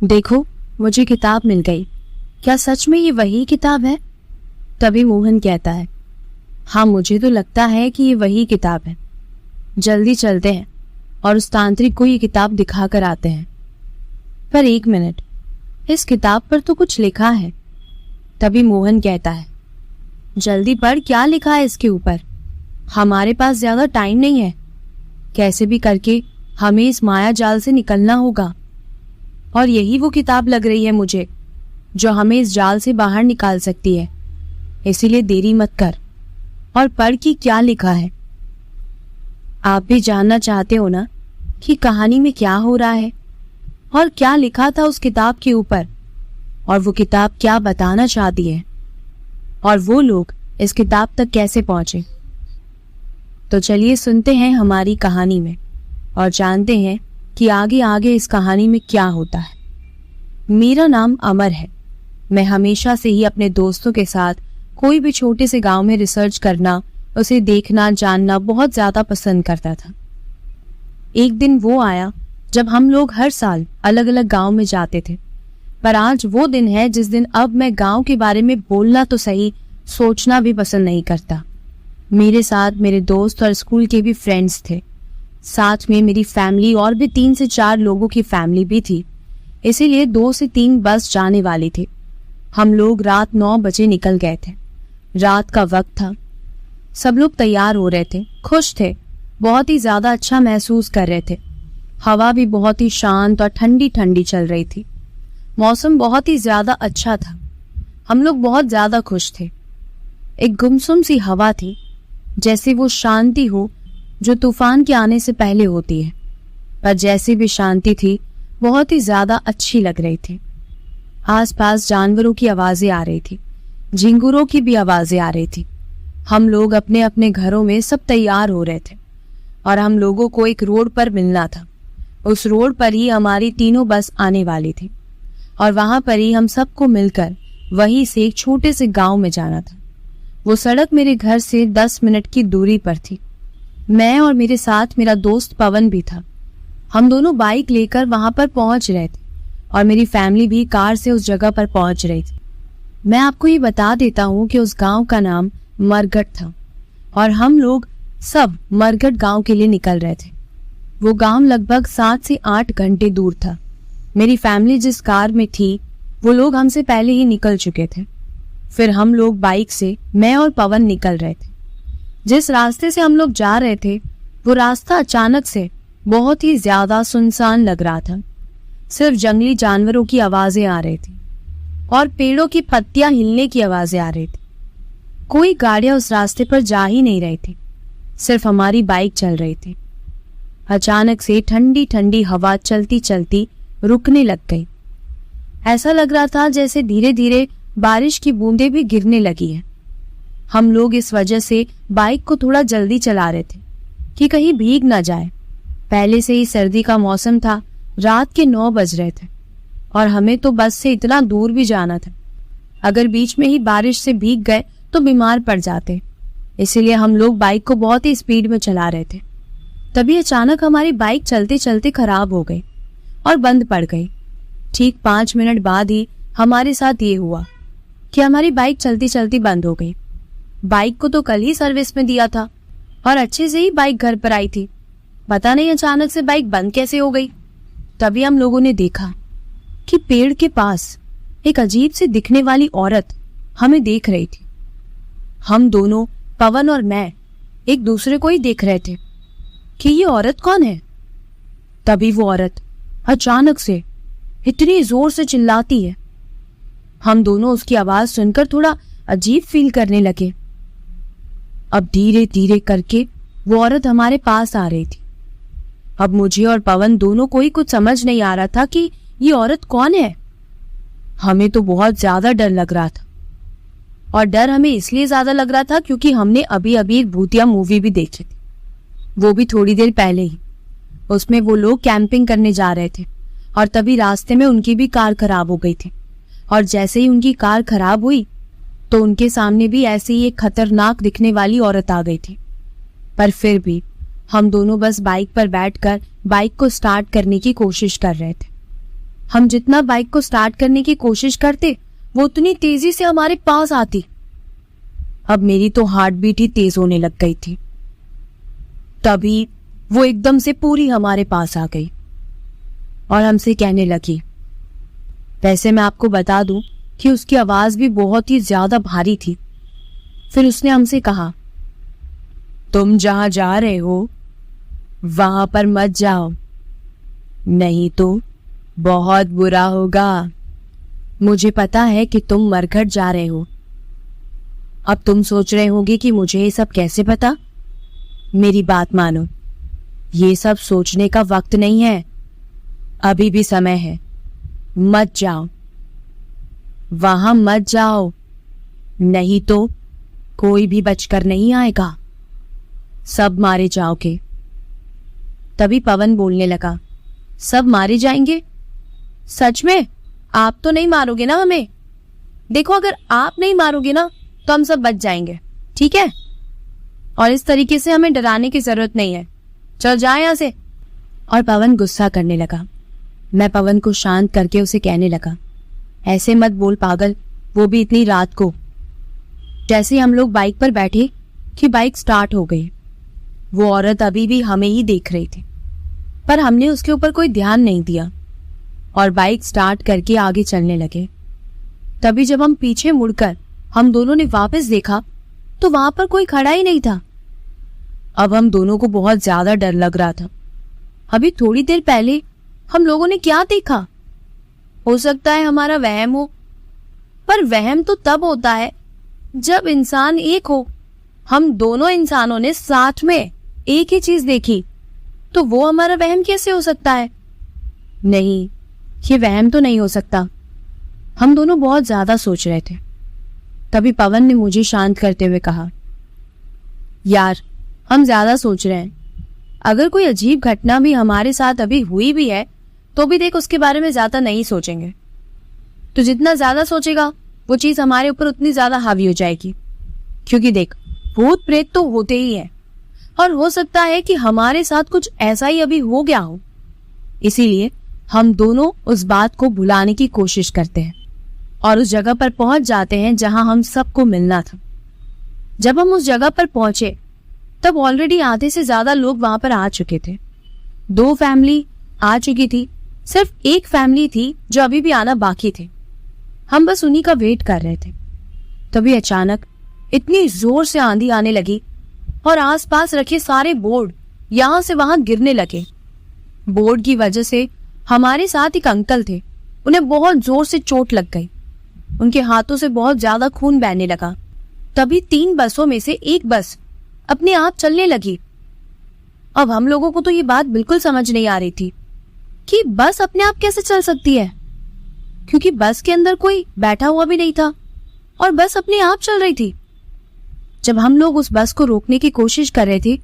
देखो, मुझे किताब मिल गई। क्या सच में ये वही किताब है? तभी मोहन कहता है, हाँ मुझे तो लगता है कि ये वही किताब है। जल्दी चलते हैं और उस तांत्रिक को ये किताब दिखा कर आते हैं। पर एक मिनट, इस किताब पर तो कुछ लिखा है। तभी मोहन कहता है, जल्दी पढ़, क्या लिखा है इसके ऊपर? हमारे पास ज्यादा टाइम नहीं है। कैसे भी करके हमें इस माया जाल से निकलना होगा। और यही वो किताब लग रही है मुझे जो हमें इस जाल से बाहर निकाल सकती है। इसीलिए देरी मत कर और पढ़ कि क्या लिखा है। आप भी जानना चाहते हो ना कि कहानी में क्या हो रहा है और क्या लिखा था उस किताब के ऊपर, और वो किताब क्या बताना चाहती है, और वो लोग इस किताब तक कैसे पहुंचे। तो चलिए सुनते हैं हमारी कहानी में और जानते हैं कि आगे आगे इस कहानी में क्या होता है। मेरा नाम अमर है। मैं हमेशा से ही अपने दोस्तों के साथ कोई भी छोटे से गांव में रिसर्च करना, उसे देखना जानना बहुत ज्यादा पसंद करता था। एक दिन वो आया जब हम लोग हर साल अलग अलग गांव में जाते थे, पर आज वो दिन है जिस दिन अब मैं गांव के बारे में बोलना तो सही, सोचना भी पसंद नहीं करता। मेरे साथ मेरे दोस्त और स्कूल के भी फ्रेंड्स थे। साथ में मेरी फैमिली और भी 3 से 4 लोगों की फैमिली भी थी। इसीलिए 2 से 3 बस जाने वाली थी। हम लोग रात 9 बजे निकल गए थे। रात का वक्त था। सब लोग तैयार हो रहे थे, खुश थे, बहुत ही ज्यादा अच्छा महसूस कर रहे थे। हवा भी बहुत ही शांत और ठंडी ठंडी चल रही थी। मौसम बहुत ही ज्यादा अच्छा था। हम लोग बहुत ज्यादा खुश थे। एक गुमसुम सी हवा थी, जैसे वो शांति हो जो तूफान के आने से पहले होती है। पर जैसी भी शांति थी, बहुत ही ज्यादा अच्छी लग रही थी। आसपास जानवरों की आवाजें आ रही थी, झिंगुरों की भी आवाजें आ रही थी। हम लोग अपने अपने घरों में सब तैयार हो रहे थे और हम लोगों को एक रोड पर मिलना था। उस रोड पर ही हमारी तीनों बस आने वाली थी और वहां पर ही हम सबको मिलकर वहीं से एक छोटे से गांव में जाना था। वो सड़क मेरे घर से 10 मिनट की दूरी पर थी। मैं और मेरे साथ मेरा दोस्त पवन भी था। हम दोनों बाइक लेकर वहां पर पहुंच रहे थे और मेरी फैमिली भी कार से उस जगह पर पहुंच रही थी। मैं आपको ये बता देता हूँ कि उस गांव का नाम मरघट था और हम लोग सब मरघट गांव के लिए निकल रहे थे। वो गांव लगभग 7 से 8 घंटे दूर था। मेरी फैमिली जिस कार में थी वो लोग हमसे पहले ही निकल चुके थे। फिर हम लोग बाइक से मैं और पवन निकल रहे थे। जिस रास्ते से हम लोग जा रहे थे वो रास्ता अचानक से बहुत ही ज्यादा सुनसान लग रहा था। सिर्फ जंगली जानवरों की आवाजें आ रही थी और पेड़ों की पत्तियां हिलने की आवाजें आ रही थी। कोई गाड़ियां उस रास्ते पर जा ही नहीं रही थी, सिर्फ हमारी बाइक चल रही थी। अचानक से ठंडी ठंडी हवा चलती चलती रुकने लग गई। ऐसा लग रहा था जैसे धीरे धीरे बारिश की बूंदें भी गिरने लगी है। हम लोग इस वजह से बाइक को थोड़ा जल्दी चला रहे थे कि कहीं भीग ना जाए। पहले से ही सर्दी का मौसम था। रात के 9 बज रहे थे और हमें तो बस से इतना दूर भी जाना था। अगर बीच में ही बारिश से भीग गए तो बीमार पड़ जाते। इसीलिए हम लोग बाइक को बहुत ही स्पीड में चला रहे थे। तभी अचानक हमारी बाइक चलते चलते खराब हो गई और बंद पड़ गई। ठीक 5 मिनट बाद ही हमारे साथ ये हुआ कि हमारी बाइक चलती चलती बंद हो गई। बाइक को तो कल ही सर्विस में दिया था और अच्छे से ही बाइक घर पर आई थी। पता नहीं अचानक से बाइक बंद कैसे हो गई। तभी हम लोगों ने देखा कि पेड़ के पास एक अजीब सी दिखने वाली औरत हमें देख रही थी। हम दोनों, पवन और मैं, एक दूसरे को ही देख रहे थे कि ये औरत कौन है। तभी वो औरत अचानक से इतनी जोर से चिल्लाती है। हम दोनों उसकी आवाज सुनकर थोड़ा अजीब फील करने लगे। अब धीरे धीरे करके वो औरत हमारे पास आ रही थी। अब मुझे और पवन दोनों को ही कुछ समझ नहीं आ रहा था कि ये औरत कौन है। हमें तो बहुत ज्यादा डर लग रहा था और डर हमें इसलिए ज्यादा लग रहा था क्योंकि हमने अभी अभी एक भूतिया मूवी भी देखी थी, वो भी थोड़ी देर पहले ही। उसमें वो लोग कैंपिंग करने जा रहे थे और तभी रास्ते में उनकी भी कार खराब हो गई थी। और जैसे ही उनकी कार खराब हुई तो उनके सामने भी ऐसे ही एक खतरनाक दिखने वाली औरत आ गई थी। पर फिर भी हम दोनों बस बाइक पर बैठकर बाइक को स्टार्ट करने की कोशिश कर रहे थे। हम जितना बाइक को स्टार्ट करने की कोशिश करते वो उतनी तेजी से हमारे पास आती। अब मेरी तो हार्ट बीट ही तेज होने लग गई थी। तभी वो एकदम से पूरी हमारे पास आ गई और हमसे कहने लगी। वैसे मैं आपको बता दूं कि उसकी आवाज भी बहुत ही ज्यादा भारी थी। फिर उसने हमसे कहा, तुम जहां जा रहे हो वहां पर मत जाओ, नहीं तो बहुत बुरा होगा। मुझे पता है कि तुम मरघट जा रहे हो। अब तुम सोच रहे होगे कि मुझे ये सब कैसे पता। मेरी बात मानो, ये सब सोचने का वक्त नहीं है, अभी भी समय है। मत जाओ, वहां मत जाओ, नहीं तो कोई भी बचकर नहीं आएगा, सब मारे जाओगे। तभी पवन बोलने लगा, सब मारे जाएंगे? सच में? आप तो नहीं मारोगे ना हमें? देखो, अगर आप नहीं मारोगे ना तो हम सब बच जाएंगे, ठीक है? और इस तरीके से हमें डराने की जरूरत नहीं है, चल जाए यहां से। और पवन गुस्सा करने लगा। मैं पवन को शांत करके उसे कहने लगा, ऐसे मत बोल पागल, वो भी इतनी रात को। जैसे हम लोग बाइक पर बैठे कि बाइक स्टार्ट हो गई। वो औरत अभी भी हमें ही देख रही थी, पर हमने उसके ऊपर कोई ध्यान नहीं दिया और बाइक स्टार्ट करके आगे चलने लगे। तभी जब हम पीछे मुड़कर हम दोनों ने वापस देखा तो वहां पर कोई खड़ा ही नहीं था। अब हम दोनों को बहुत ज्यादा डर लग रहा था। अभी थोड़ी देर पहले हम लोगों ने क्या देखा? हो सकता है हमारा वहम हो, पर वहम तो तब होता है जब इंसान एक हो। हम दोनों इंसानों ने साथ में एक ही चीज देखी, तो वो हमारा वहम कैसे हो सकता है? नहीं, ये वहम तो नहीं हो सकता। हम दोनों बहुत ज्यादा सोच रहे थे। तभी पवन ने मुझे शांत करते हुए कहा, यार हम ज्यादा सोच रहे हैं। अगर कोई अजीब घटना भी हमारे साथ अभी हुई भी है तो भी देख, उसके बारे में ज्यादा नहीं सोचेंगे। तो जितना ज्यादा सोचेगा वो चीज हमारे ऊपर उतनी ज्यादा हावी हो जाएगी। क्योंकि देख, भूत प्रेत तो होते ही है और हो सकता है कि हमारे साथ कुछ ऐसा ही अभी हो गया हो। इसीलिए हम दोनों उस बात को भुलाने की कोशिश करते हैं और उस जगह पर पहुंच जाते हैं जहां हम सबको मिलना था। जब हम उस जगह पर पहुंचे तब ऑलरेडी आधे से ज्यादा लोग वहां पर आ चुके थे। 2 फैमिली आ चुकी थी, सिर्फ एक फैमिली थी जो अभी भी आना बाकी थे। हम बस उन्हीं का वेट कर रहे थे। तभी अचानक इतनी जोर से आंधी आने लगी और आसपास रखे सारे बोर्ड यहां से वहां गिरने लगे। बोर्ड की वजह से हमारे साथ एक अंकल थे, उन्हें बहुत जोर से चोट लग गई। उनके हाथों से बहुत ज्यादा खून बहने लगा। तभी 3 बसों में से एक बस अपने आप चलने लगी। अब हम लोगों को तो ये बात बिल्कुल समझ नहीं आ रही थी कि बस अपने आप कैसे चल सकती है, क्योंकि बस के अंदर कोई बैठा हुआ भी नहीं था और बस अपने आप चल रही थी। जब हम लोग उस बस को रोकने की कोशिश कर रहे थे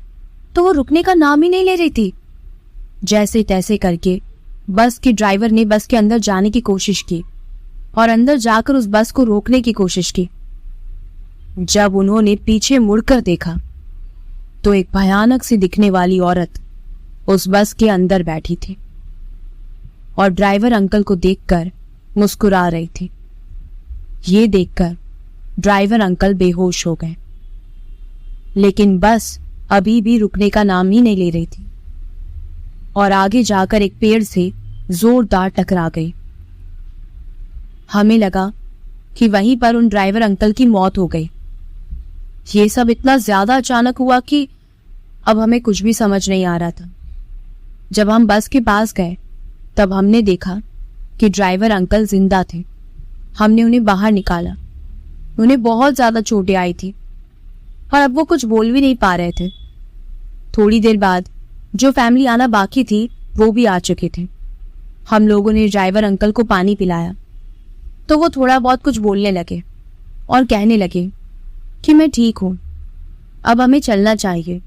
तो वो रुकने का नाम ही नहीं ले रही थी। जैसे तैसे करके बस के ड्राइवर ने बस के अंदर जाने की कोशिश की और अंदर जाकर उस बस को रोकने की कोशिश की। जब उन्होंने पीछे मुड़कर देखा तो एक भयानक सी दिखने वाली औरत उस बस के अंदर बैठी थी और ड्राइवर अंकल को देखकर मुस्कुरा रही थी। ये देखकर ड्राइवर अंकल बेहोश हो गए, लेकिन बस अभी भी रुकने का नाम ही नहीं ले रही थी और आगे जाकर एक पेड़ से जोरदार टकरा गई। हमें लगा कि वहीं पर उन ड्राइवर अंकल की मौत हो गई। ये सब इतना ज्यादा अचानक हुआ कि अब हमें कुछ भी समझ नहीं आ रहा था। जब हम बस के पास गए तब हमने देखा कि ड्राइवर अंकल जिंदा थे। हमने उन्हें बाहर निकाला। उन्हें बहुत ज्यादा चोटें आई थी और अब वो कुछ बोल भी नहीं पा रहे थे। थोड़ी देर बाद जो फैमिली आना बाकी थी वो भी आ चुके थे। हम लोगों ने ड्राइवर अंकल को पानी पिलाया तो वो थोड़ा बहुत कुछ बोलने लगे और कहने लगे कि मैं ठीक हूं, अब हमें चलना चाहिए।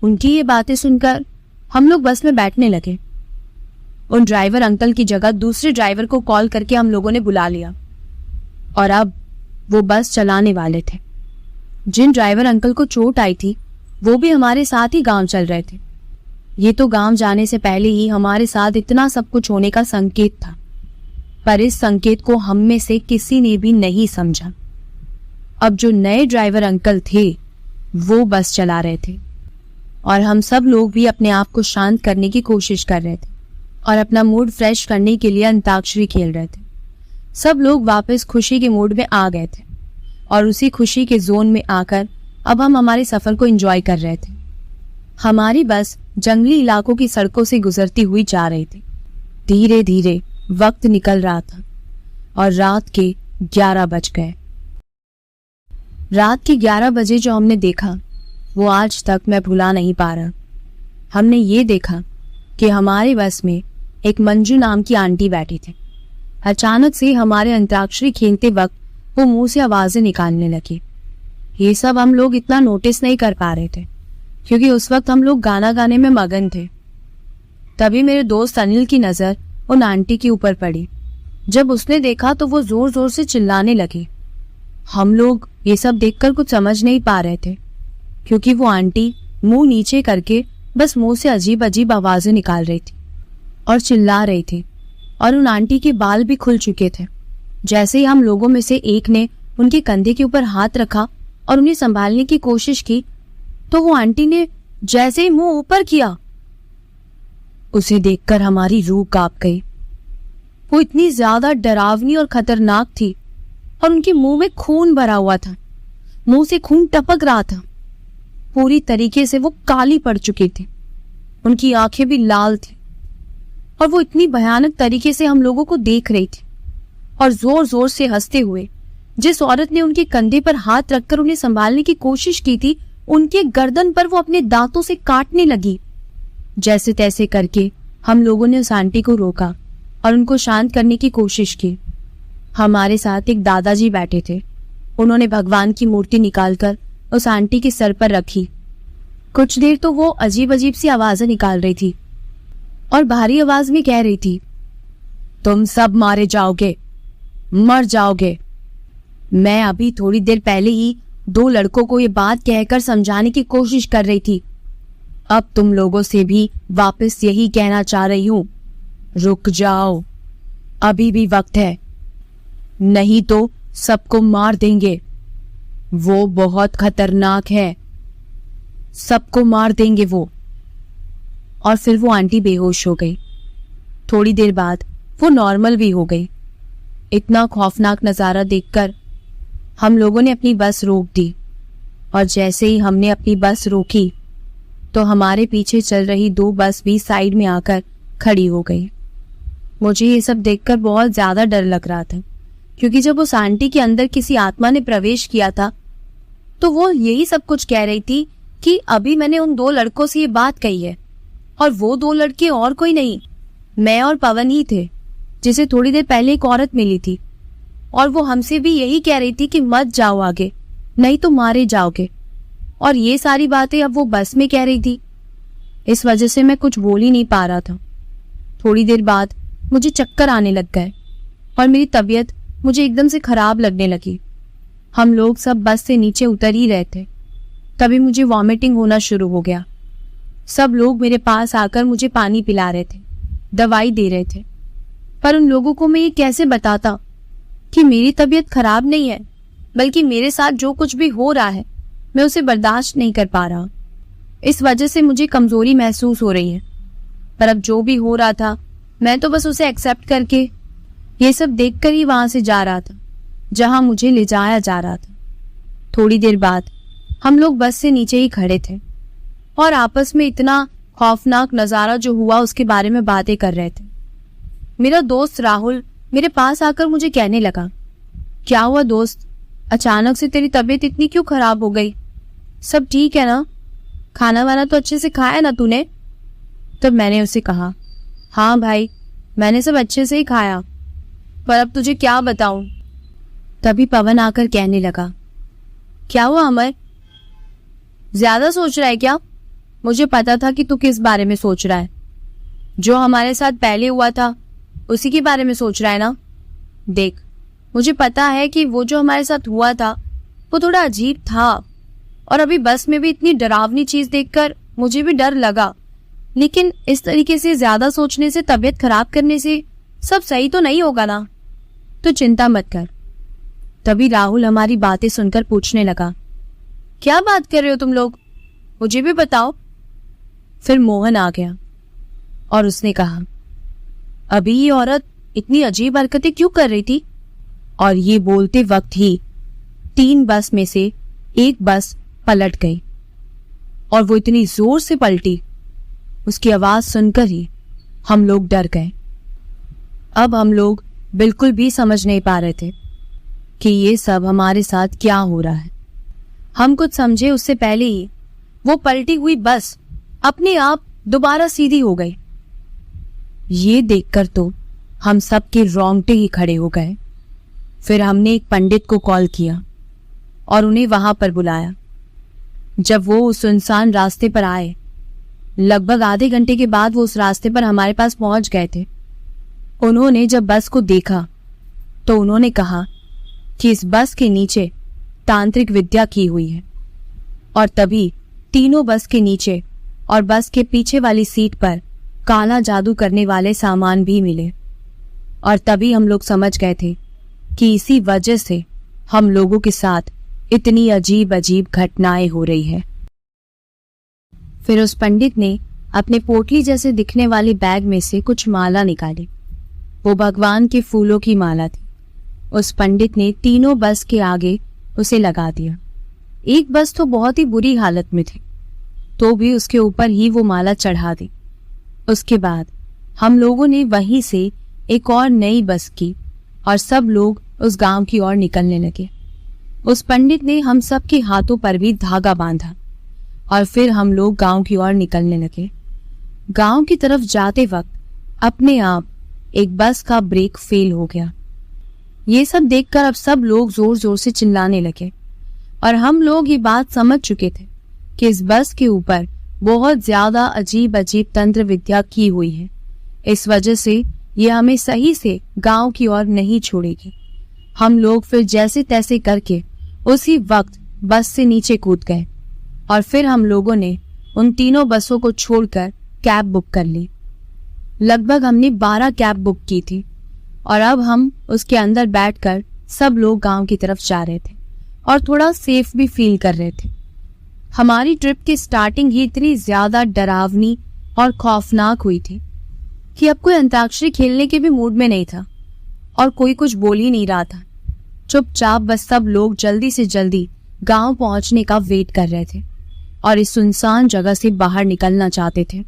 उनकी ये बातें सुनकर हम लोग बस में बैठने लगे। उन ड्राइवर अंकल की जगह दूसरे ड्राइवर को कॉल करके हम लोगों ने बुला लिया और अब वो बस चलाने वाले थे। जिन ड्राइवर अंकल को चोट आई थी वो भी हमारे साथ ही गांव चल रहे थे। ये तो गांव जाने से पहले ही हमारे साथ इतना सब कुछ होने का संकेत था, पर इस संकेत को हम में से किसी ने भी नहीं समझा। अब जो नए ड्राइवर अंकल थे वो बस चला रहे थे और हम सब लोग भी अपने आप को शांत करने की कोशिश कर रहे थे और अपना मूड फ्रेश करने के लिए अंताक्षरी खेल रहे थे। सब लोग वापस खुशी के मूड में आ गए थे और उसी खुशी के जोन में आकर अब हम हमारे सफर को एंजॉय कर रहे थे। हमारी बस जंगली इलाकों की सड़कों से गुजरती हुई जा रही थी। धीरे धीरे वक्त निकल रहा था और रात के 11 बज गए। रात के 11 बजे जो हमने देखा वो आज तक मैं भुला नहीं पा रहा। हमने ये देखा कि हमारे बस में एक मंजू नाम की आंटी बैठी थी। अचानक से हमारे अंताक्षरी खेलते वक्त वो मुंह से आवाजें निकालने लगी। ये सब हम लोग इतना नोटिस नहीं कर पा रहे थे क्योंकि उस वक्त हम लोग गाना गाने में मगन थे। तभी मेरे दोस्त अनिल की नजर उन आंटी के ऊपर पड़ी। जब उसने देखा तो वो जोर जोर से चिल्लाने लगी। हम लोग ये सब देखकर कुछ समझ नहीं पा रहे थे क्योंकि वो आंटी मुंह नीचे करके बस मुंह से अजीब अजीब आवाजें निकाल रही थी और चिल्ला रही थी और उन आंटी के बाल भी खुल चुके थे। जैसे ही हम लोगों में से एक ने उनके कंधे के ऊपर हाथ रखा और उन्हें संभालने की कोशिश की तो वो आंटी ने जैसे ही मुंह ऊपर किया, उसे देखकर हमारी रूह कांप गई। वो इतनी ज्यादा डरावनी और खतरनाक थी और उनके मुंह में खून भरा हुआ था। मुंह से खून टपक रहा था। पूरी तरीके से वो काली पड़ चुकी थी। उनकी आंखें भी लाल थी और वो इतनी भयानक तरीके से हम लोगों को देख रही थी और जोर जोर से हंसते हुए जिस औरत ने उनके कंधे पर हाथ रखकर उन्हें संभालने की कोशिश की थी, उनके गर्दन पर वो अपने दांतों से काटने लगी। जैसे तैसे करके हम लोगों ने उस आंटी को रोका और उनको शांत करने की कोशिश की। हमारे साथ एक दादाजी बैठे थे। उन्होंने भगवान की मूर्ति निकालकर उस आंटी के सर पर रखी। कुछ देर तो वो अजीब अजीब सी आवाजें निकाल रही थी और भारी आवाज में कह रही थी, तुम सब मारे जाओगे, मर जाओगे। मैं अभी थोड़ी देर पहले ही 2 लड़कों को ये बात कहकर समझाने की कोशिश कर रही थी। अब तुम लोगों से भी वापस यही कहना चाह रही हूं, रुक जाओ, अभी भी वक्त है, नहीं तो सबको मार देंगे। वो बहुत खतरनाक है, सबको मार देंगे वो। और फिर वो आंटी बेहोश हो गई। थोड़ी देर बाद वो नॉर्मल भी हो गई। इतना खौफनाक नजारा देखकर हम लोगों ने अपनी बस रोक दी और जैसे ही हमने अपनी बस रोकी तो हमारे पीछे चल रही 2 बस भी साइड में आकर खड़ी हो गई। मुझे ये सब देखकर बहुत ज्यादा डर लग रहा था क्योंकि जब उस आंटी के अंदर किसी आत्मा ने प्रवेश किया था तो वो यही सब कुछ कह रही थी कि अभी मैंने उन 2 लड़कों से ये बात कही है और वो 2 लड़के और कोई नहीं, मैं और पवन ही थे, जिसे थोड़ी देर पहले एक औरत मिली थी और वो हमसे भी यही कह रही थी कि मत जाओ आगे, नहीं तो मारे जाओगे। और ये सारी बातें अब वो बस में कह रही थी। इस वजह से मैं कुछ बोल ही नहीं पा रहा था। थोड़ी देर बाद मुझे चक्कर आने लग गए और मेरी तबीयत मुझे एकदम से खराब लगने लगी। हम लोग सब बस से नीचे उतर ही रहे थे, तभी मुझे वॉमिटिंग होना शुरू हो गया। सब लोग मेरे पास आकर मुझे पानी पिला रहे थे, दवाई दे रहे थे, पर उन लोगों को मैं ये कैसे बताता कि मेरी तबीयत खराब नहीं है, बल्कि मेरे साथ जो कुछ भी हो रहा है मैं उसे बर्दाश्त नहीं कर पा रहा। इस वजह से मुझे कमजोरी महसूस हो रही है। पर अब जो भी हो रहा था मैं तो बस उसे एक्सेप्ट करके ये सब देखकर ही वहां से जा रहा था जहां मुझे ले जाया जा रहा था। थोड़ी देर बाद हम लोग बस से नीचे ही खड़े थे और आपस में इतना खौफनाक नजारा जो हुआ उसके बारे में बातें कर रहे थे। मेरा दोस्त राहुल मेरे पास आकर मुझे कहने लगा, क्या हुआ दोस्त, अचानक से तेरी तबीयत इतनी क्यों खराब हो गई? सब ठीक है ना? खाना वाना तो अच्छे से खाया ना तूने? तब मैंने उसे कहा, हाँ भाई मैंने सब अच्छे से ही खाया, पर अब तुझे क्या बताऊं। तभी पवन आकर कहने लगा, क्या हुआ अमर, ज्यादा सोच रहा है क्या? मुझे पता था कि तू किस बारे में सोच रहा है। जो हमारे साथ पहले हुआ था उसी के बारे में सोच रहा है ना? देख मुझे पता है कि वो जो हमारे साथ हुआ था वो थोड़ा अजीब था, और अभी बस में भी इतनी डरावनी चीज देखकर मुझे भी डर लगा, लेकिन इस तरीके से ज्यादा सोचने से, तबीयत खराब करने से सब सही तो नहीं होगा ना। तो चिंता मत कर। तभी राहुल हमारी बातें सुनकर पूछने लगा, क्या बात कर रहे हो तुम लोग, मुझे भी बताओ। फिर मोहन आ गया और उसने कहा, अभी ये औरत इतनी अजीब हरकतें क्यों कर रही थी? और ये बोलते वक्त ही 3 बस में से एक बस पलट गई, और वो इतनी जोर से पलटी, उसकी आवाज सुनकर ही हम लोग डर गए। अब हम लोग बिल्कुल भी समझ नहीं पा रहे थे कि ये सब हमारे साथ क्या हो रहा है। हम कुछ समझे उससे पहले ही वो पलटी हुई बस अपने आप दोबारा सीधी हो गई। ये देखकर तो हम सब के रोंगटे ही खड़े हो गए। फिर हमने एक पंडित को कॉल किया और उन्हें वहां पर बुलाया। जब वो उस सुनसान रास्ते पर आए, लगभग आधे घंटे के बाद वो उस रास्ते पर हमारे पास पहुंच गए थे। उन्होंने जब बस को देखा तो उन्होंने कहा कि इस बस के नीचे तांत्रिक विद्या की हुई है, और तभी तीनों बस के नीचे और बस के पीछे वाली सीट पर काला जादू करने वाले सामान भी मिले। और तभी हम लोग समझ गए थे कि इसी वजह से हम लोगों के साथ इतनी अजीब अजीब घटनाएं हो रही है। फिर उस पंडित ने अपने पोटली जैसे दिखने वाली बैग में से कुछ माला निकाली। वो भगवान के फूलों की माला थी। उस पंडित ने तीनों बस के आगे उसे लगा दिया। एक बस तो बहुत ही बुरी हालत में थी, तो भी उसके ऊपर ही वो माला चढ़ा दी। उसके बाद हम लोगों ने वहीं से एक और नई बस की और सब लोग उस गांव की ओर निकलने लगे। उस पंडित ने हम सब के हाथों पर भी धागा बांधा और फिर हम लोग गांव की ओर निकलने लगे। गांव की तरफ जाते वक्त अपने आप एक बस का ब्रेक फेल हो गया। ये सब देखकर अब सब लोग जोर जोर से चिल्लाने लगे, और हम लोग ये बात समझ चुके थे कि इस बस के ऊपर बहुत ज्यादा अजीब अजीब तंत्र विद्या की हुई है। इस वजह से ये हमें सही से गांव की ओर नहीं छोड़ेगी। हम लोग फिर जैसे तैसे करके उसी वक्त बस से नीचे कूद गए, और फिर हम लोगों ने उन तीनों बसों को छोड़कर कैब बुक कर ली। लगभग हमने 12 कैब बुक की थी, और अब हम उसके अंदर बैठकर सब लोग गांव की तरफ जा रहे थे और थोड़ा सेफ भी फील कर रहे थे। हमारी ट्रिप की स्टार्टिंग ही इतनी ज्यादा डरावनी और खौफनाक हुई थी कि अब कोई अंताक्षरी खेलने के भी मूड में नहीं था, और कोई कुछ बोल ही नहीं रहा था। चुपचाप बस सब लोग जल्दी से जल्दी गांव पहुंचने का वेट कर रहे थे और इस सुनसान जगह से बाहर निकलना चाहते थे।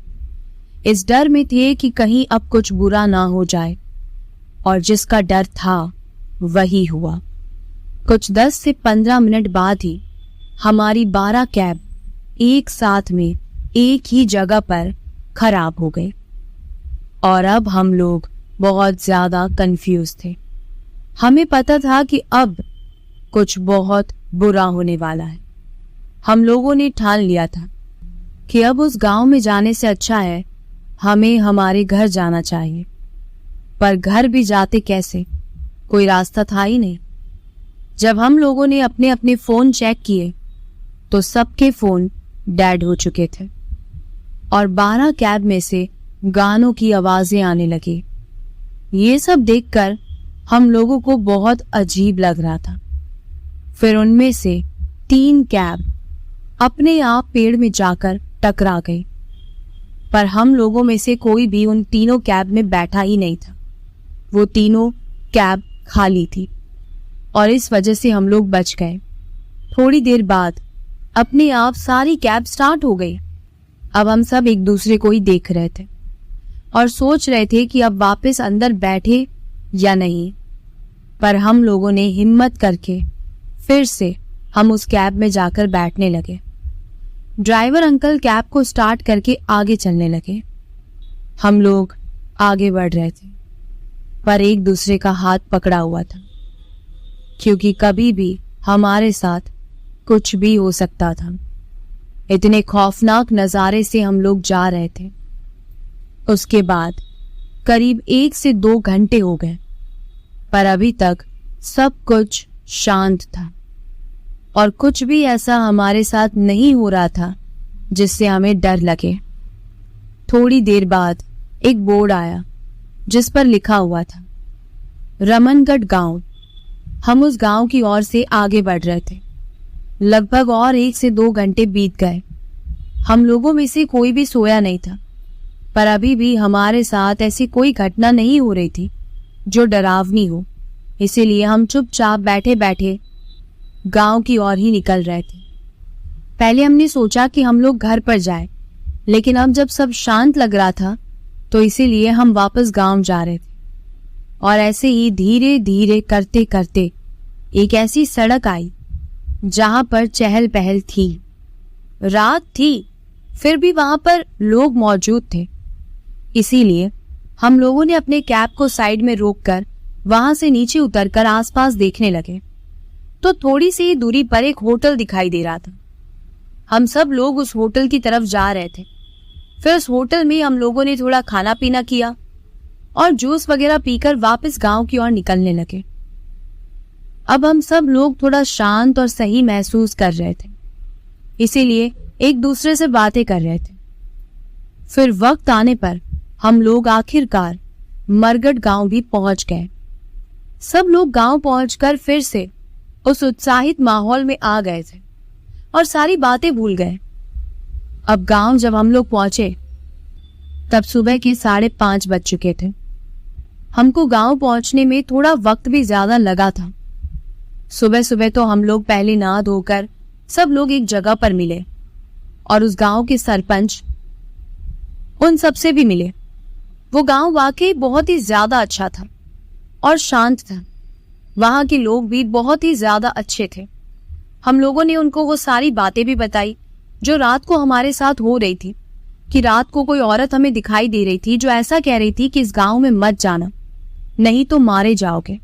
इस डर में थे कि कहीं अब कुछ बुरा ना हो जाए, और जिसका डर था वही हुआ। कुछ 10 से 15 मिनट बाद ही हमारी 12 कैब एक साथ में एक ही जगह पर खराब हो गई, और अब हम लोग बहुत ज्यादा कंफ्यूज थे। हमें पता था कि अब कुछ बहुत बुरा होने वाला है। हम लोगों ने ठान लिया था कि अब उस गांव में जाने से अच्छा है हमें हमारे घर जाना चाहिए, पर घर भी जाते कैसे, कोई रास्ता था ही नहीं। जब हम लोगों ने अपने अपने फोन चेक किए तो सबके फोन डेड हो चुके थे, और 12 कैब में से गानों की आवाजें आने लगी। ये सब देखकर हम लोगों को बहुत अजीब लग रहा था। फिर उनमें से 3 कैब अपने आप पेड़ में जाकर टकरा गई, पर हम लोगों में से कोई भी उन तीनों कैब में बैठा ही नहीं था। वो तीनों कैब खाली थी, और इस वजह से हम लोग बच गए। थोड़ी देर बाद अपने आप सारी कैब स्टार्ट हो गई। अब हम सब एक दूसरे को ही देख रहे थे और सोच रहे थे कि अब वापस अंदर बैठे या नहीं, पर हम लोगों ने हिम्मत करके फिर से हम उस कैब में जाकर बैठने लगे। ड्राइवर अंकल कैब को स्टार्ट करके आगे चलने लगे। हम लोग आगे बढ़ रहे थे, पर एक दूसरे का हाथ पकड़ा हुआ था, क्योंकि कभी भी हमारे साथ कुछ भी हो सकता था। इतने खौफनाक नजारे से हम लोग जा रहे थे। उसके बाद करीब 1 से 2 घंटे हो गए, पर अभी तक सब कुछ शांत था और कुछ भी ऐसा हमारे साथ नहीं हो रहा था जिससे हमें डर लगे। थोड़ी देर बाद एक बोर्ड आया जिस पर लिखा हुआ था रमनगढ़ गांव। हम उस गांव की ओर से आगे बढ़ रहे थे। लगभग और 1 से 2 घंटे बीत गए। हम लोगों में से कोई भी सोया नहीं था, पर अभी भी हमारे साथ ऐसी कोई घटना नहीं हो रही थी जो डरावनी हो। इसीलिए हम चुपचाप बैठे बैठे गांव की ओर ही निकल रहे थे। पहले हमने सोचा कि हम लोग घर पर जाएं, लेकिन अब जब सब शांत लग रहा था तो इसीलिए हम वापस गांव जा रहे थे। और ऐसे ही धीरे धीरे करते करते एक ऐसी सड़क आई जहां पर चहल पहल थी। रात थी, फिर भी वहां पर लोग मौजूद थे। इसीलिए हम लोगों ने अपने कैब को साइड में रोककर वहां से नीचे उतरकर आसपास देखने लगे तो थोड़ी सी दूरी पर एक होटल दिखाई दे रहा था। हम सब लोग उस होटल की तरफ जा रहे थे। फिर उस होटल में हम लोगों ने थोड़ा खाना पीना किया और जूस वगैरह पीकर वापस गांव की ओर निकलने लगे। अब हम सब लोग थोड़ा शांत और सही महसूस कर रहे थे, इसीलिए एक दूसरे से बातें कर रहे थे। फिर वक्त आने पर हम लोग आखिरकार मरगढ़ गांव भी पहुंच गए। सब लोग गांव पहुंचकर फिर से उस उत्साहित माहौल में आ गए थे और सारी बातें भूल गए। अब गांव जब हम लोग पहुंचे तब सुबह के 5:30 बज चुके थे। हमको गांव पहुंचने में थोड़ा वक्त भी ज्यादा लगा था। सुबह सुबह तो हम लोग पहले नहा धोकर सब लोग एक जगह पर मिले और उस गांव के सरपंच उन सबसे भी मिले। वो गांव वाकई बहुत ही ज्यादा अच्छा था और शांत था। वहां के लोग भी बहुत ही ज्यादा अच्छे थे। हम लोगों ने उनको वो सारी बातें भी बताई जो रात को हमारे साथ हो रही थी, कि रात को कोई औरत हमें दिखाई दे रही थी जो ऐसा कह रही थी कि इस गांव में मत जाना, नहीं तो मारे जाओगे।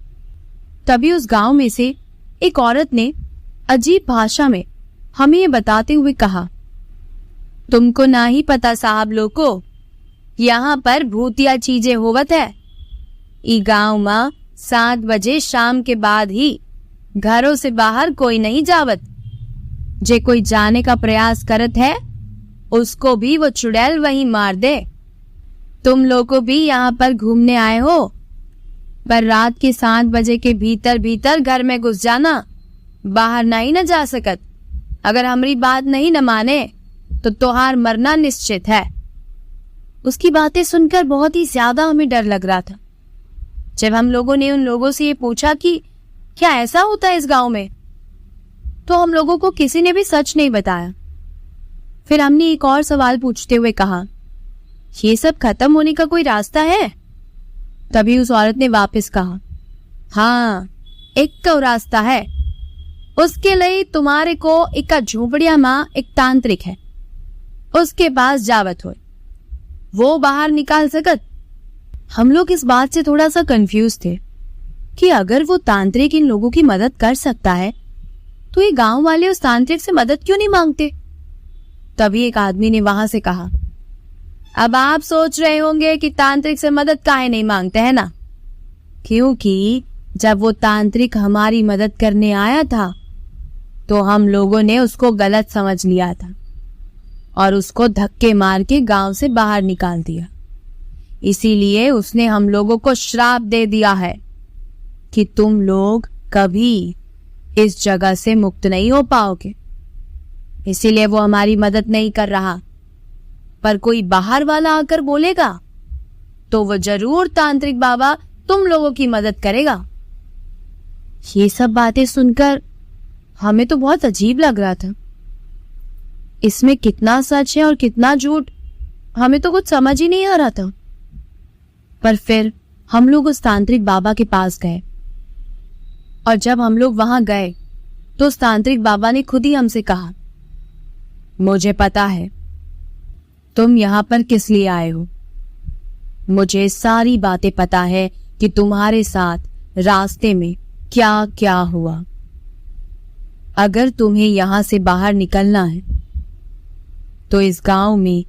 तभी उस गांव में से एक औरत ने अजीब भाषा में हमें ये बताते हुए कहा, तुमको ना ही पता साहब लोग को, यहाँ पर भूतिया चीजें होवत है। ई गांव में 7 बजे शाम के बाद ही घरों से बाहर कोई नहीं जावत। जे कोई जाने का प्रयास करत है उसको भी वो चुड़ैल वहीं मार दे। तुम लोगों भी यहाँ पर घूमने आए हो, पर रात के 7 बजे के भीतर भीतर घर में घुस जाना, बाहर नहीं न जा सकत। अगर हमारी बात नहीं न माने तो तोहार मरना निश्चित है। उसकी बातें सुनकर बहुत ही ज्यादा हमें डर लग रहा था। जब हम लोगों ने उन लोगों से ये पूछा कि क्या ऐसा होता है इस गांव में, तो हम लोगों को किसी ने भी सच नहीं बताया। फिर हमने एक और सवाल पूछते हुए कहा, ये सब खत्म होने का कोई रास्ता है? तभी उस औरत ने वापस कहा, हाँ, एक तो रास्ता है। उसके लिए तुम्हारे को एक झोपड़िया मां एक तांत्रिक है, उसके पास जावत हो, वो बाहर निकाल सकत। हम लोग इस बात से थोड़ा सा कंफ्यूज थे कि अगर वो तांत्रिक इन लोगों की मदद कर सकता है तो ये गांव वाले उस तांत्रिक से मदद क्यों नहीं मांगते? तभी एक आदमी ने वहां से कहा, अब आप सोच रहे होंगे कि तांत्रिक से मदद काहे नहीं मांगते हैं ना, क्योंकि जब वो तांत्रिक हमारी मदद करने आया था तो हम लोगों ने उसको गलत समझ लिया था और उसको धक्के मार के गांव से बाहर निकाल दिया। इसीलिए उसने हम लोगों को श्राप दे दिया है कि तुम लोग कभी इस जगह से मुक्त नहीं हो पाओगे। इसीलिए वो हमारी मदद नहीं कर रहा, पर कोई बाहर वाला आकर बोलेगा तो वो जरूर तांत्रिक बाबा तुम लोगों की मदद करेगा। ये सब बातें सुनकर हमें तो बहुत अजीब लग रहा था। इसमें कितना सच है और कितना झूठ हमें तो कुछ समझ ही नहीं आ रहा था। पर फिर हम लोग उस तांत्रिक बाबा के पास गए और जब हम लोग वहां गए तो उस तांत्रिक बाबा ने खुद ही हमसे कहा, मुझे पता है तुम यहां पर किस लिए आए हो। मुझे सारी बातें पता है कि तुम्हारे साथ रास्ते में क्या क्या हुआ। अगर तुम्हें यहां से बाहर निकलना है तो इस गांव में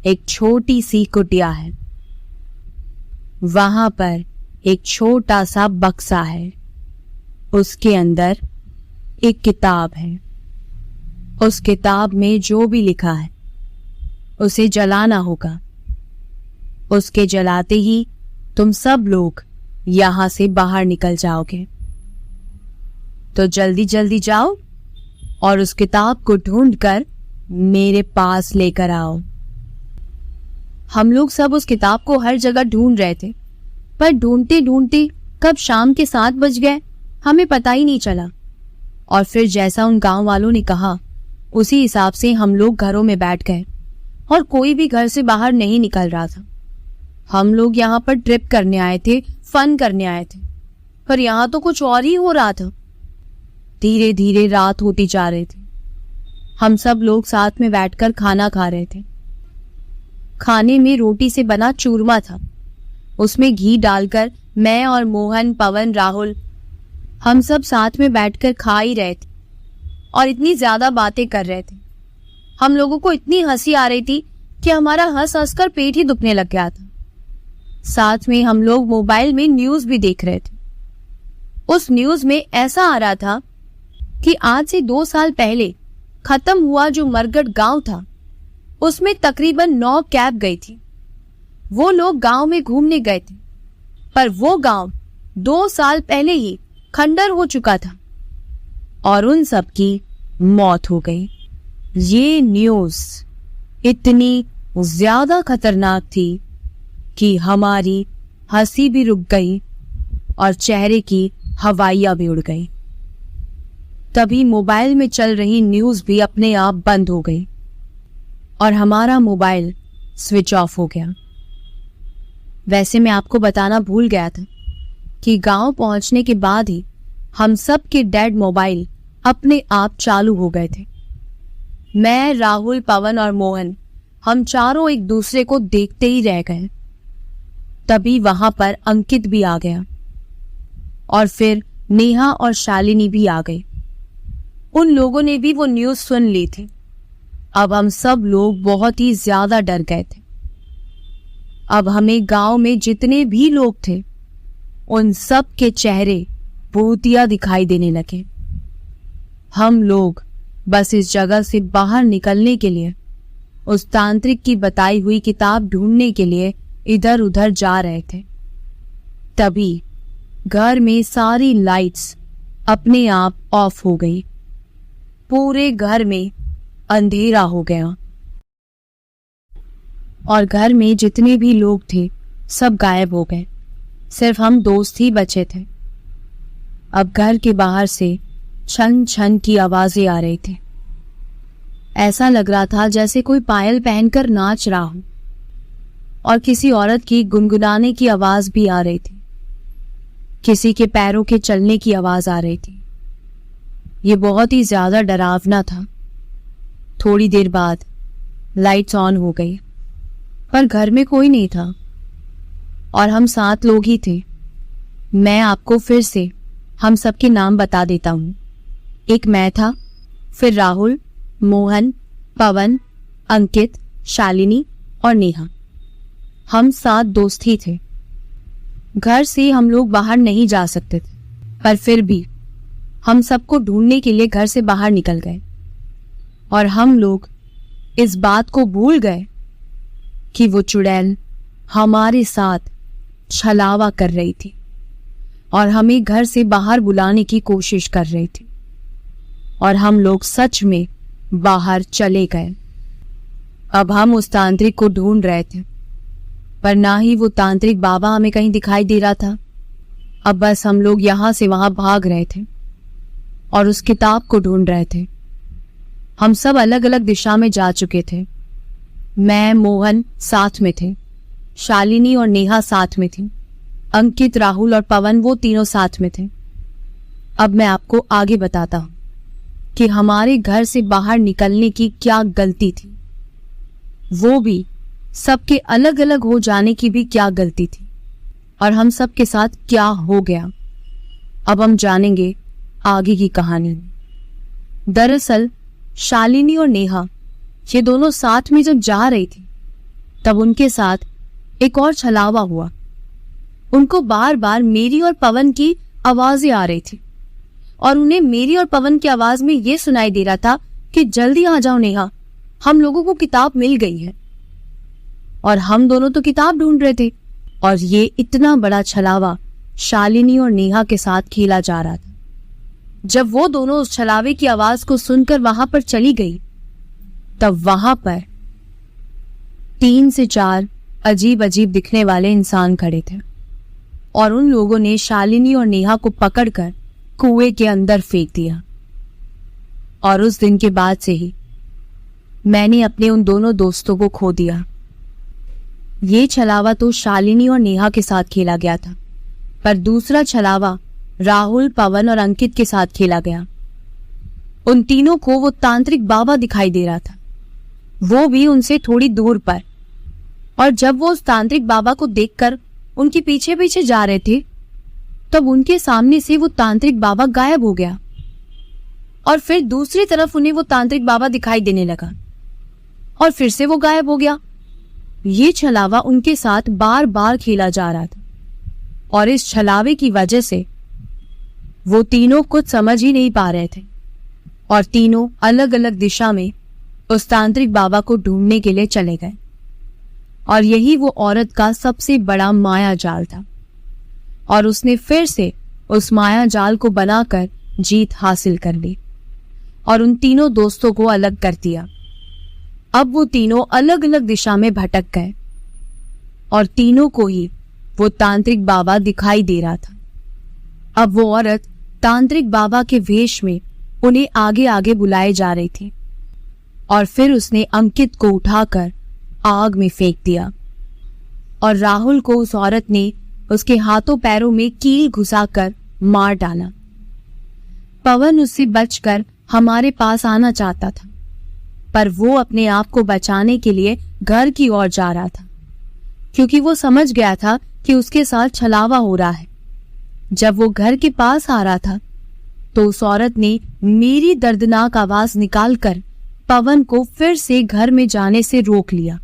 एक छोटी सी कुटिया है, वहां पर एक छोटा सा बक्सा है। उसके अंदर एक किताब है। उस किताब में जो भी लिखा है उसे जलाना होगा। उसके जलाते ही तुम सब लोग यहां से बाहर निकल जाओगे। तो जल्दी जल्दी जाओ और उस किताब को ढूंढकर मेरे पास लेकर आओ। हम लोग सब उस किताब को हर जगह ढूंढ रहे थे, पर ढूंढते ढूंढते कब शाम के 7 बज गए हमें पता ही नहीं चला। और फिर जैसा उन गांव वालों ने कहा उसी हिसाब से हम लोग घरों में बैठ गए और कोई भी घर से बाहर नहीं निकल रहा था। हम लोग यहाँ पर ट्रिप करने आए थे, फन करने आए थे, पर यहाँ तो कुछ और ही हो रहा था। धीरे धीरे रात होती जा रही थी। हम सब लोग साथ में बैठकर खाना खा रहे थे। खाने में रोटी से बना चूरमा था। उसमें घी डालकर मैं और मोहन, पवन, राहुल हम सब साथ में बैठकर खा ही रहे थे और इतनी ज्यादा बातें कर रहे थे। हम लोगों को इतनी हंसी आ रही थी कि हमारा हंस हंसकर पेट ही दुखने लग गया था। साथ में हम लोग मोबाइल में न्यूज भी देख रहे थे। उस न्यूज में ऐसा आ रहा था कि आज से 2 साल पहले खत्म हुआ जो मरगढ़ गांव था उसमें तकरीबन 9 कैब गई थी। वो लोग गांव में घूमने गए थे, पर वो गांव 2 साल पहले ही खंडर हो चुका था और उन सब की मौत हो गई। ये न्यूज इतनी ज्यादा खतरनाक थी कि हमारी हंसी भी रुक गई और चेहरे की हवाइयां भी उड़ गई। तभी मोबाइल में चल रही न्यूज भी अपने आप बंद हो गई और हमारा मोबाइल स्विच ऑफ हो गया। वैसे मैं आपको बताना भूल गया था कि गांव पहुंचने के बाद ही हम सब के डेड मोबाइल अपने आप चालू हो गए थे। मैं, राहुल, पवन और मोहन हम चारों एक दूसरे को देखते ही रह गए। तभी वहां पर अंकित भी आ गया और फिर नेहा और शालिनी भी आ गई। उन लोगों ने भी वो न्यूज सुन ली थी। अब हम सब लोग बहुत ही ज्यादा डर गए थे। अब हमें गांव में जितने भी लोग थे उन सब के चेहरे भूतिया दिखाई देने लगे। हम लोग बस इस जगह से बाहर निकलने के लिए उस तांत्रिक की बताई हुई किताब ढूंढने के लिए इधर उधर जा रहे थे। तभी घर में सारी लाइट्स अपने आप ऑफ हो गई। पूरे घर में अंधेरा हो गया और घर में जितने भी लोग थे सब गायब हो गए। सिर्फ हम दोस्त ही बचे थे। अब घर के बाहर से छन छन की आवाजें आ रही थी। ऐसा लग रहा था जैसे कोई पायल पहनकर नाच रहा हो और किसी औरत की गुनगुनाने की आवाज भी आ रही थी। किसी के पैरों के चलने की आवाज आ रही थी। ये बहुत ही ज्यादा डरावना था। थोड़ी देर बाद लाइट्स ऑन हो गई, पर घर में कोई नहीं था और हम 7 लोग ही थे। मैं आपको फिर से हम सबके नाम बता देता हूँ। एक मैं था, फिर राहुल, मोहन, पवन, अंकित, शालिनी और नेहा। हम 7 दोस्त ही थे। घर से हम लोग बाहर नहीं जा सकते थे, पर फिर भी हम सबको ढूंढने के लिए घर से बाहर निकल गए और हम लोग इस बात को भूल गए कि वो चुड़ैल हमारे साथ छलावा कर रही थी और हमें घर से बाहर बुलाने की कोशिश कर रही थी। और हम लोग सच में बाहर चले गए। अब हम उस तांत्रिक को ढूंढ रहे थे, पर ना ही वो तांत्रिक बाबा हमें कहीं दिखाई दे रहा था। अब बस हम लोग यहां से वहां भाग रहे थे और उस किताब को ढूंढ रहे थे। हम सब अलग अलग दिशा में जा चुके थे। मैं, मोहन साथ में थे, शालिनी और नेहा साथ में थी, अंकित, राहुल और पवन वो तीनों साथ में थे। अब मैं आपको आगे बताता हूं कि हमारे घर से बाहर निकलने की क्या गलती थी, वो भी सबके अलग अलग हो जाने की भी क्या गलती थी और हम सब के साथ क्या हो गया। अब हम जानेंगे आगे की कहानी। दरअसल शालिनी और नेहा ये दोनों साथ में जब जा रही थी तब उनके साथ एक और छलावा हुआ। उनको बार बार मेरी और पवन की आवाजें आ रही थी और उन्हें मेरी और पवन की आवाज में ये सुनाई दे रहा था कि जल्दी आ जाओ नेहा, हम लोगों को किताब मिल गई है। और हम दोनों तो किताब ढूंढ रहे थे और ये इतना बड़ा छलावा शालिनी और नेहा के साथ खेला जा रहा था। जब वो दोनों उस छलावे की आवाज को सुनकर वहां पर चली गई, तब वहां पर 3 से 4 अजीब अजीब दिखने वाले इंसान खड़े थे और उन लोगों ने शालिनी और नेहा को पकड़कर कुएं के अंदर फेंक दिया। और उस दिन के बाद से ही मैंने अपने उन दोनों दोस्तों को खो दिया। ये छलावा तो शालिनी और नेहा के साथ खेला गया था, पर दूसरा छलावा राहुल, पवन और अंकित के साथ खेला गया। उन तीनों को वो तांत्रिक बाबा दिखाई दे रहा था, वो भी उनसे थोड़ी दूर पर। और जब वो उस तांत्रिक बाबा को देखकर उनके पीछे पीछे जा रहे थे, तब उनके सामने से वो तांत्रिक बाबा गायब हो गया और फिर दूसरी तरफ उन्हें वो तांत्रिक बाबा दिखाई देने लगा और फिर से वो गायब हो गया। ये छलावा उनके साथ बार बार खेला जा रहा था और इस छलावे की वजह से वो तीनों कुछ समझ ही नहीं पा रहे थे और तीनों अलग अलग दिशा में उस तांत्रिक बाबा को ढूंढने के लिए चले गए। और यही वो औरत का सबसे बड़ा माया जाल था और उसने फिर से उस माया जाल को बनाकर जीत हासिल कर ली और उन तीनों दोस्तों को अलग कर दिया। अब वो तीनों अलग अलग दिशा में भटक गए और तीनों को ही वो तांत्रिक बाबा दिखाई दे रहा था। अब वो औरत तांत्रिक बाबा के वेश में उन्हें आगे आगे बुलाए जा रही थी और फिर उसने अंकित को उठाकर आग में फेंक दिया और राहुल को उस औरत ने उसके हाथों पैरों में कील घुसाकर मार डाला। पवन उससे बचकर हमारे पास आना चाहता था, पर वो अपने आप को बचाने के लिए घर की ओर जा रहा था, क्योंकि वो समझ गया था कि उसके साथ छलावा हो रहा है। जब वो घर के पास आ रहा था, तो उस औरत ने मेरी दर्दनाक आवाज निकालकर पवन को फिर से घर में जाने से रोक लिया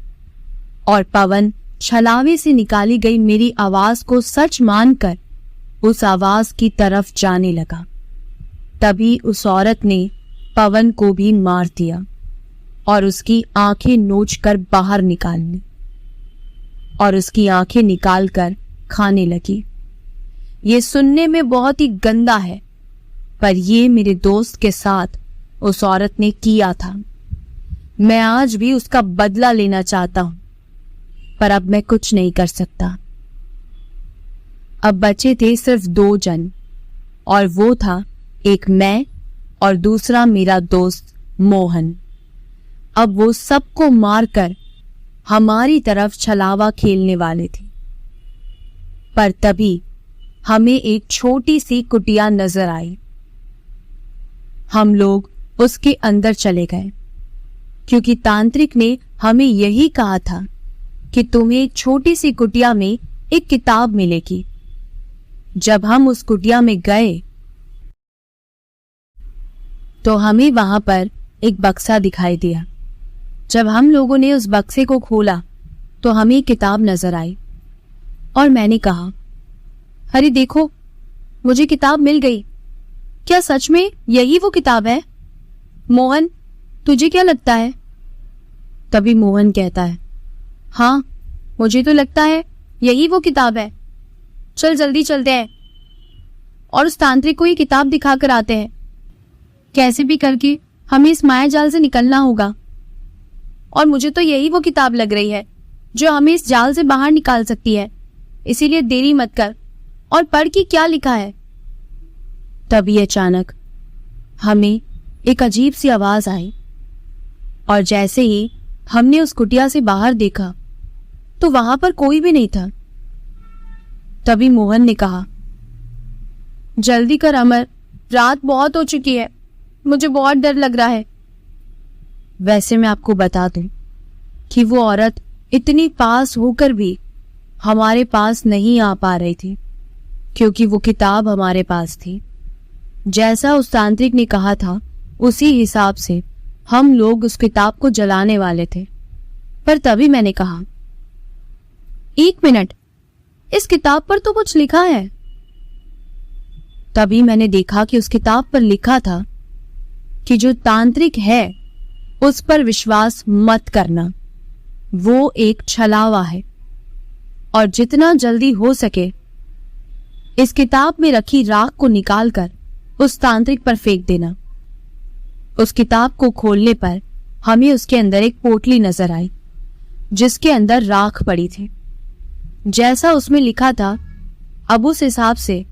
और पवन छलावे से निकाली गई मेरी आवाज को सच मानकर उस आवाज की तरफ जाने लगा। तभी उस औरत ने पवन को भी मार दिया और उसकी आंखें नोचकर बाहर निकाल ली और उसकी आंखें निकालकर खाने लगी। ये सुनने में बहुत ही गंदा है, पर ये मेरे दोस्त के साथ उस औरत ने किया था। मैं आज भी उसका बदला लेना चाहता हूं, पर अब मैं कुछ नहीं कर सकता। अब बचे थे सिर्फ 2 जन और वो था एक मैं और दूसरा मेरा दोस्त मोहन। अब वो सबको मारकर हमारी तरफ छलावा खेलने वाले थे, पर तभी हमें एक छोटी सी कुटिया नजर आई। हम लोग उसके अंदर चले गए, क्योंकि तांत्रिक ने हमें यही कहा था कि तुम्हें एक छोटी सी कुटिया में एक किताब मिलेगी। जब हम उस कुटिया में गए तो हमें वहां पर एक बक्सा दिखाई दिया। जब हम लोगों ने उस बक्से को खोला तो हमें किताब नजर आई और मैंने कहा, अरे देखो, मुझे किताब मिल गई। क्या सच में यही वो किताब है? मोहन, तुझे क्या लगता है? तभी मोहन कहता है, हाँ, मुझे तो लगता है यही वो किताब है। चल जल्दी चलते हैं और उस तांत्रिक को ये किताब दिखाकर आते हैं। कैसे भी करके हमें इस माया जाल से निकलना होगा और मुझे तो यही वो किताब लग रही है जो हमें इस जाल से बाहर निकाल सकती है। इसीलिए देरी मत कर और पढ़ कि क्या लिखा है। तभी अचानक हमें एक अजीब सी आवाज आई और जैसे ही हमने उस कुटिया से बाहर देखा तो वहां पर कोई भी नहीं था। तभी मोहन ने कहा, जल्दी कर अमर, रात बहुत हो चुकी है, मुझे बहुत डर लग रहा है। वैसे मैं आपको बता दूं कि वो औरत इतनी पास होकर भी हमारे पास नहीं आ पा रही थी, क्योंकि वो किताब हमारे पास थी। जैसा उस तांत्रिक ने कहा था उसी हिसाब से हम लोग उस किताब को जलाने वाले थे। पर तभी मैंने कहा, 1 मिनट, इस किताब पर तो कुछ लिखा है। तभी मैंने देखा कि उस किताब पर लिखा था कि जो तांत्रिक है उस पर विश्वास मत करना, वो एक छलावा है और जितना जल्दी हो सके इस किताब में रखी राख को निकालकर उस तांत्रिक पर फेंक देना। उस किताब को खोलने पर हमें उसके अंदर एक पोटली नजर आई जिसके अंदर राख पड़ी थी। जैसा उसमें लिखा था अब उस हिसाब से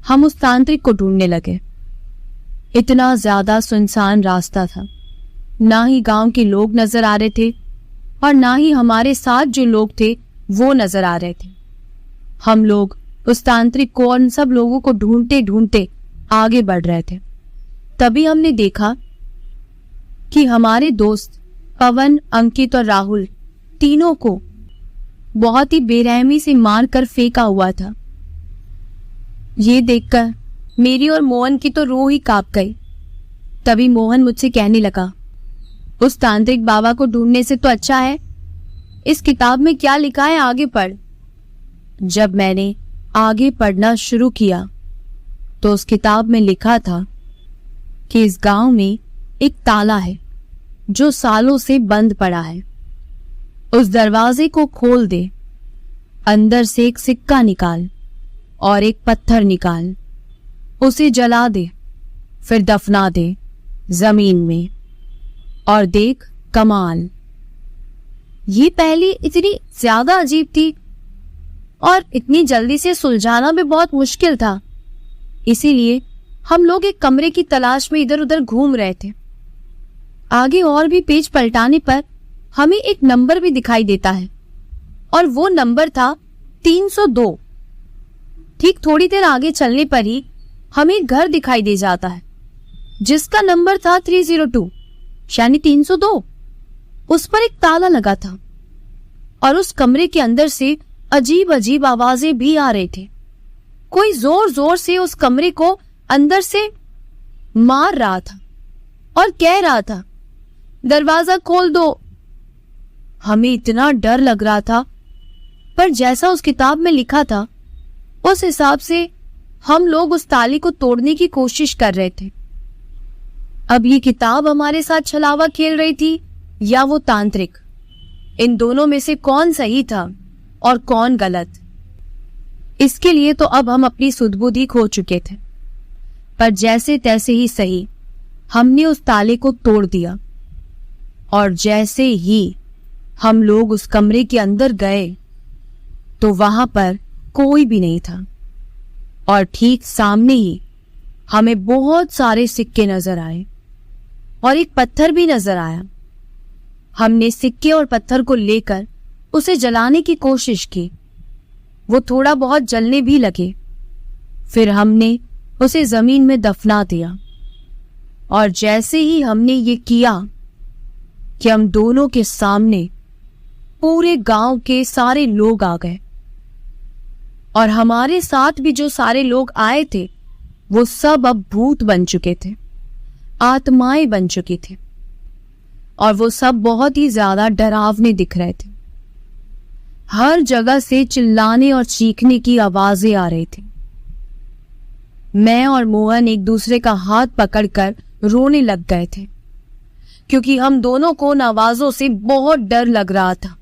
हम उस तांत्रिक को ढूंढने लगे। इतना ज्यादा सुनसान रास्ता था, ना ही गांव के लोग नजर आ रहे थे और ना ही हमारे साथ जो लोग थे वो नजर आ रहे थे। हम लोग उस तांत्रिक को और उन सब लोगों को ढूंढते ढूंढते आगे बढ़ रहे थे। तभी हमने देखा कि हमारे दोस्त पवन, अंकित और राहुल तीनों को बहुत ही बेरहमी से मारकर फेंका हुआ था। ये देखकर मेरी और मोहन की तो रूह ही कांप गई। तभी मोहन मुझसे कहने लगा, उस तांत्रिक बाबा को ढूंढने से तो अच्छा है इस किताब में क्या लिखा है आगे पढ़। जब मैंने आगे पढ़ना शुरू किया तो उस किताब में लिखा था कि इस गांव में एक ताला है जो सालों से बंद पड़ा है। उस दरवाजे को खोल दे, अंदर से एक सिक्का निकाल और एक पत्थर निकाल, उसे जला दे, फिर दफना दे जमीन में और देख कमाल। ये पहली इतनी ज्यादा अजीब थी और इतनी जल्दी से सुलझाना भी बहुत मुश्किल था। इसीलिए हम लोग एक कमरे की तलाश में इधर उधर घूम रहे थे। आगे और भी पेज पलटाने पर हमें एक नंबर भी दिखाई देता है और वो नंबर था 302। ठीक थोड़ी देर आगे चलने पर ही हमें एक घर दिखाई दे जाता है जिसका नंबर था 302 यानी 302। उस पर एक ताला लगा था और उस कमरे के अंदर से अजीब अजीब आवाजें भी आ रही थी। कोई जोर जोर से उस कमरे को अंदर से मार रहा था और कह रहा था, दरवाजा खोल दो। हमें इतना डर लग रहा था, पर जैसा उस किताब में लिखा था उस हिसाब से हम लोग उस ताले को तोड़ने की कोशिश कर रहे थे। अब ये किताब हमारे साथ छलावा खेल रही थी या वो तांत्रिक, इन दोनों में से कौन सही था और कौन गलत, इसके लिए तो अब हम अपनी सुध-बुद्धि खो चुके थे। पर जैसे तैसे ही सही हमने उस ताले को तोड़ दिया और जैसे ही हम लोग उस कमरे के अंदर गए तो वहां पर कोई भी नहीं था और ठीक सामने ही हमें बहुत सारे सिक्के नजर आए और एक पत्थर भी नजर आया। हमने सिक्के और पत्थर को लेकर उसे जलाने की कोशिश की। वो थोड़ा बहुत जलने भी लगे। फिर हमने उसे जमीन में दफना दिया और जैसे ही हमने ये किया कि हम दोनों के सामने पूरे गांव के सारे लोग आ गए और हमारे साथ भी जो सारे लोग आए थे वो सब अब भूत बन चुके थे, आत्माएं बन चुकी थी और वो सब बहुत ही ज्यादा डरावने दिख रहे थे। हर जगह से चिल्लाने और चीखने की आवाजें आ रही थी। मैं और मोहन एक दूसरे का हाथ पकड़कर रोने लग गए थे क्योंकि हम दोनों को उन आवाजों से बहुत डर लग रहा था।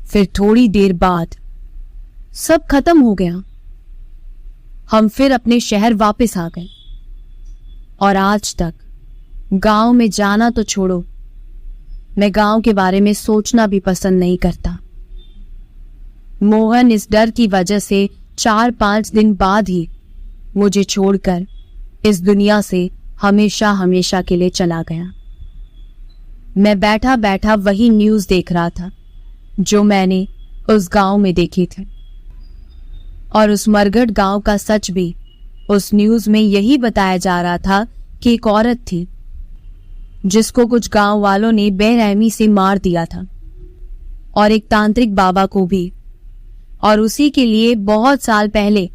फिर थोड़ी देर बाद सब खत्म हो गया। हम फिर अपने शहर वापस आ गए और आज तक गांव में जाना तो छोड़ो, मैं गांव के बारे में सोचना भी पसंद नहीं करता। मोहन इस डर की वजह से 4-5 दिन बाद ही मुझे छोड़कर इस दुनिया से हमेशा हमेशा के लिए चला गया। मैं बैठा बैठा वही न्यूज देख रहा था जो मैंने उस गांव में देखी थी और उस मरघट गांव का सच भी उस न्यूज में यही बताया जा रहा था कि एक औरत थी जिसको कुछ गांव वालों ने बेरहमी से मार दिया था और एक तांत्रिक बाबा को भी, और उसी के लिए बहुत साल पहले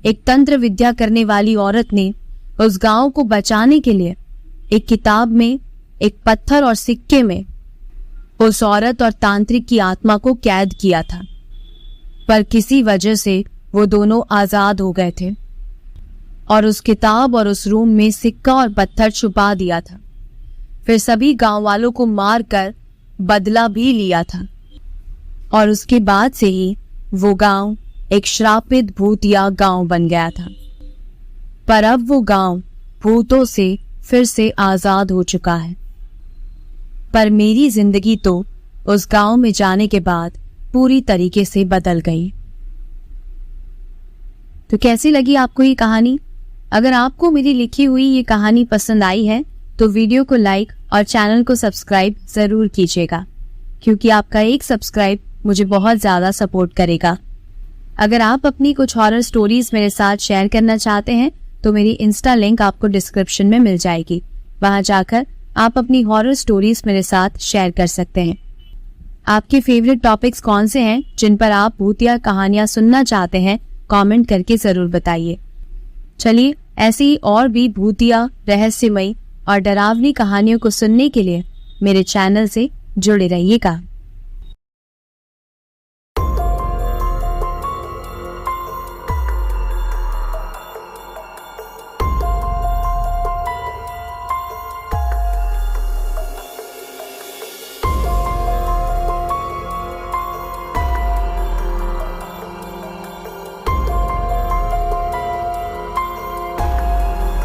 एक तंत्र विद्या करने वाली औरत ने उस गांव को बचाने के लिए एक किताब में एक पत्थर और सिक्के में उस औरत और तांत्रिक की आत्मा को कैद किया था। पर किसी वजह से वो दोनों आजाद हो गए थे और उस किताब और उस रूम में सिक्का और पत्थर छुपा दिया था। फिर सभी गांव वालों को मारकर बदला भी लिया था और उसके बाद से ही वो गांव एक श्रापित भूतिया गांव बन गया था। पर अब वो गांव भूतों से फिर से आजाद हो चुका है। पर मेरी जिंदगी तो उस गांव में जाने के बाद पूरी तरीके से बदल गई। तो कैसी लगी आपको ये कहानी? अगर आपको मेरी लिखी हुई ये कहानी पसंद आई है तो वीडियो को लाइक और चैनल को सब्सक्राइब जरूर कीजिएगा, क्योंकि आपका एक सब्सक्राइब मुझे बहुत ज्यादा सपोर्ट करेगा। अगर आप अपनी कुछ हॉरर स्टोरीज मेरे साथ शेयर करना चाहते हैं तो मेरी इंस्टा लिंक आपको डिस्क्रिप्शन में मिल जाएगी। वहां जाकर आप अपनी हॉरर स्टोरीज मेरे साथ शेयर कर सकते हैं। आपके फेवरेट टॉपिक्स कौन से हैं जिन पर आप भूतिया कहानियां सुनना चाहते हैं, कमेंट करके जरूर बताइए। चलिए ऐसी और भी भूतिया, रहस्यमयी और डरावनी कहानियों को सुनने के लिए मेरे चैनल से जुड़े रहिएगा।